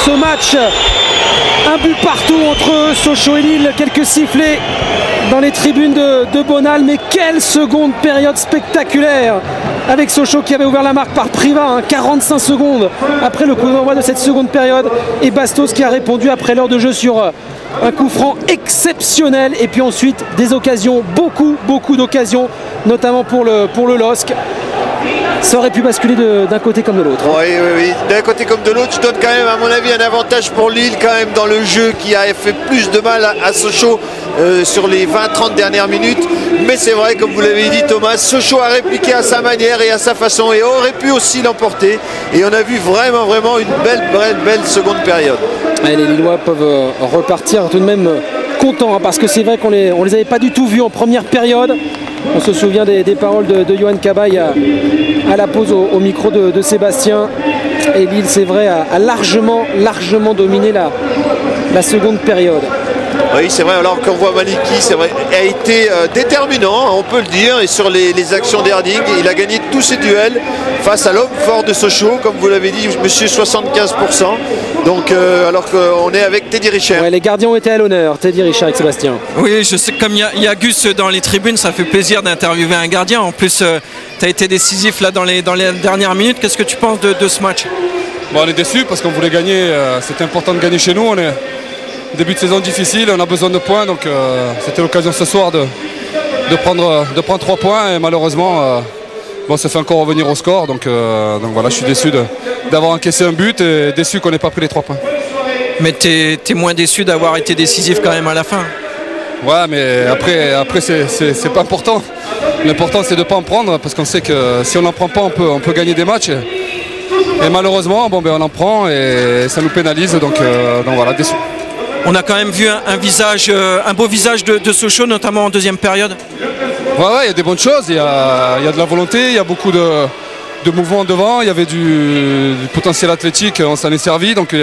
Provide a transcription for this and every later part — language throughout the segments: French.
ce match. Un but partout entre Sochaux et Lille, quelques sifflets dans les tribunes de Bonal, mais quelle seconde période spectaculaire avec Sochaux qui avait ouvert la marque par Priva, 45 secondes après le coup d'envoi de cette seconde période, et Bastos qui a répondu après l'heure de jeu sur un coup franc exceptionnel, et puis ensuite des occasions, beaucoup d'occasions, notamment pour le LOSC. Ça aurait pu basculer d'un côté comme de l'autre. Oui. D'un côté comme de l'autre, je donne quand même, à mon avis, un avantage pour Lille quand même dans le jeu qui a fait plus de mal à Sochaux sur les 20-30 dernières minutes. Mais c'est vrai, comme vous l'avez dit Thomas, Sochaux a répliqué à sa manière et à sa façon et aurait pu aussi l'emporter. Et on a vu vraiment une belle seconde période. Et les Lillois peuvent repartir tout de même contents, parce que c'est vrai qu'on les avait pas du tout vus en première période. On se souvient des paroles de Johan Cabaye à la pause au micro de Sébastien. Et Lille, c'est vrai, a largement dominé la seconde période. Oui, c'est vrai, alors qu'on voit Maliki, c'est vrai, a été déterminant, on peut le dire, et sur les actions d'Erding, il a gagné tous ses duels face à l'homme fort de Sochaux, comme vous l'avez dit, monsieur 75%. Donc, alors qu'on est avec Teddy Richard. Ouais, les gardiens ont été à l'honneur, Teddy Richard et Sébastien. Oui, je sais, comme il y a Gus dans les tribunes, ça fait plaisir d'interviewer un gardien. En plus, tu as été décisif là dans les dernières minutes. Qu'est-ce que tu penses de ce match? Bon, on est déçus parce qu'on voulait gagner, c'était important de gagner chez nous. On est début de saison difficile, on a besoin de points, donc c'était l'occasion ce soir de prendre 3 points, et malheureusement bon, ça fait encore revenir au score, donc voilà, je suis déçu d'avoir encaissé un but et déçu qu'on n'ait pas pris les 3 points. Mais t'es moins déçu d'avoir été décisif quand même à la fin. Ouais, mais après c'est pas important. L'important c'est de ne pas en prendre, parce qu'on sait que si on n'en prend pas, on peut gagner des matchs. Et malheureusement, bon, ben, on en prend et ça nous pénalise, donc voilà, déçu. On a quand même vu un beau visage de Sochaux, notamment en deuxième période. Ouais, il y a des bonnes choses, il y a de la volonté, il y a beaucoup de mouvements devant, il y avait du potentiel athlétique, on s'en est servi. Donc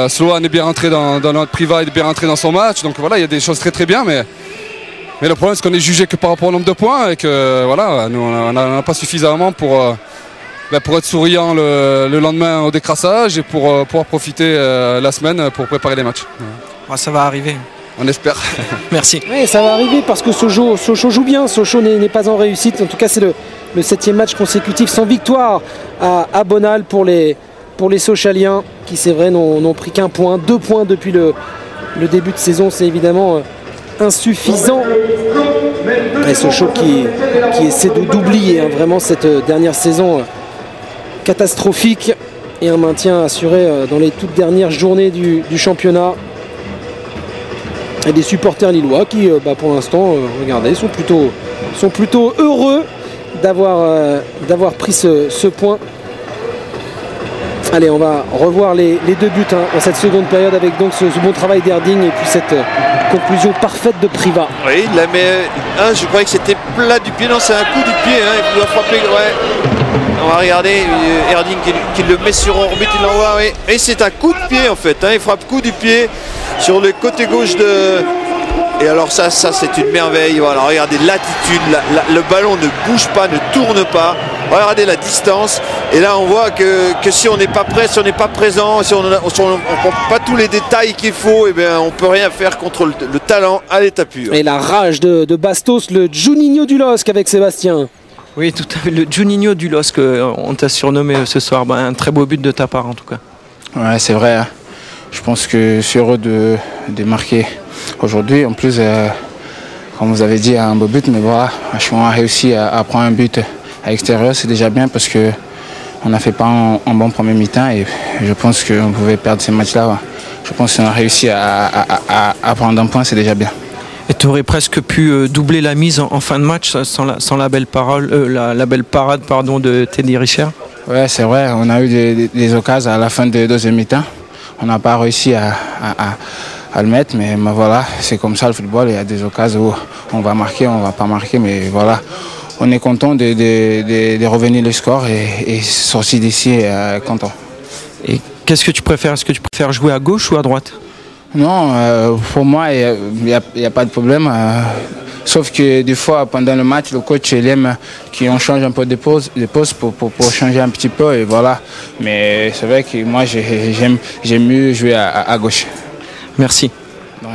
Sloan est bien rentré dans notre Priva, il est bien rentré dans son match. Donc voilà, il y a des choses très bien, mais le problème c'est qu'on est jugé que par rapport au nombre de points et que voilà, nous on n'a pas suffisamment pour être souriant le lendemain au décrassage et pour pouvoir profiter la semaine pour préparer les matchs. Ah, ça va arriver. On espère. Merci. Oui, ça va arriver parce que Sochaux joue bien. Sochaux n'est pas en réussite. En tout cas, c'est le 7e match consécutif sans victoire à Bonal pour les Sochaliens qui, c'est vrai, n'ont pris qu'un point. 2 points depuis le début de saison. C'est évidemment insuffisant. Et Sochaux qui essaie d'oublier vraiment cette dernière saison catastrophique et un maintien assuré dans les toutes dernières journées du championnat. Et des supporters lillois qui, pour l'instant, regardez, sont plutôt heureux d'avoir pris ce point. Allez, on va revoir les 2 buts dans cette seconde période avec donc ce bon travail d'Erding et puis cette conclusion parfaite de Priva. Oui, il la met. Je croyais que c'était plat du pied. Non, c'est un coup du pied. Il doit frapper. Ouais. On va regarder Erding qui le met sur orbite, il l'envoie. Oui. Et c'est un coup de pied en fait. Il frappe coup du pied sur le côté gauche de. Et alors ça c'est une merveille. Voilà, regardez l'attitude. Le ballon ne bouge pas, ne tourne pas. Regardez la distance. Et là on voit que si on n'est pas prêt, si on n'est pas présent, si on ne prend pas tous les détails qu'il faut, et bien on ne peut rien faire contre le talent à l'état pur. Et la rage de Bastos, le Juninho du LOSC avec Sébastien. Oui, tout à fait, le Juninho du LOSC, on t'a surnommé ce soir. Un très beau but de ta part en tout cas. Ouais, c'est vrai. Je pense que je suis heureux de marquer aujourd'hui. En plus, comme vous avez dit, un beau but, mais voilà, on a réussi à prendre un but à l'extérieur, c'est déjà bien parce qu'on n'a fait pas un bon premier mi-temps et je pense qu'on pouvait perdre ces matchs-là. Je pense qu'on a réussi à prendre un point, c'est déjà bien. Et tu aurais presque pu doubler la mise en fin de match sans la belle parade de Teddy Richard. Ouais, c'est vrai, on a eu des occasions à la fin de deuxième mi-temps. On n'a pas réussi à le mettre, mais voilà, c'est comme ça le football. Il y a des occasions où on va marquer, on ne va pas marquer, mais voilà. On est content de revenir le score et sortir d'ici content. Et qu'est-ce que tu préfères? Est-ce que tu préfères jouer à gauche ou à droite? Non, pour moi, il n'y a pas de problème. Sauf que des fois, pendant le match, le coach il aime qu'on change un peu de pose pour changer un petit peu. Et voilà. Mais c'est vrai que moi, j'aime mieux jouer à gauche. Merci. Ouais.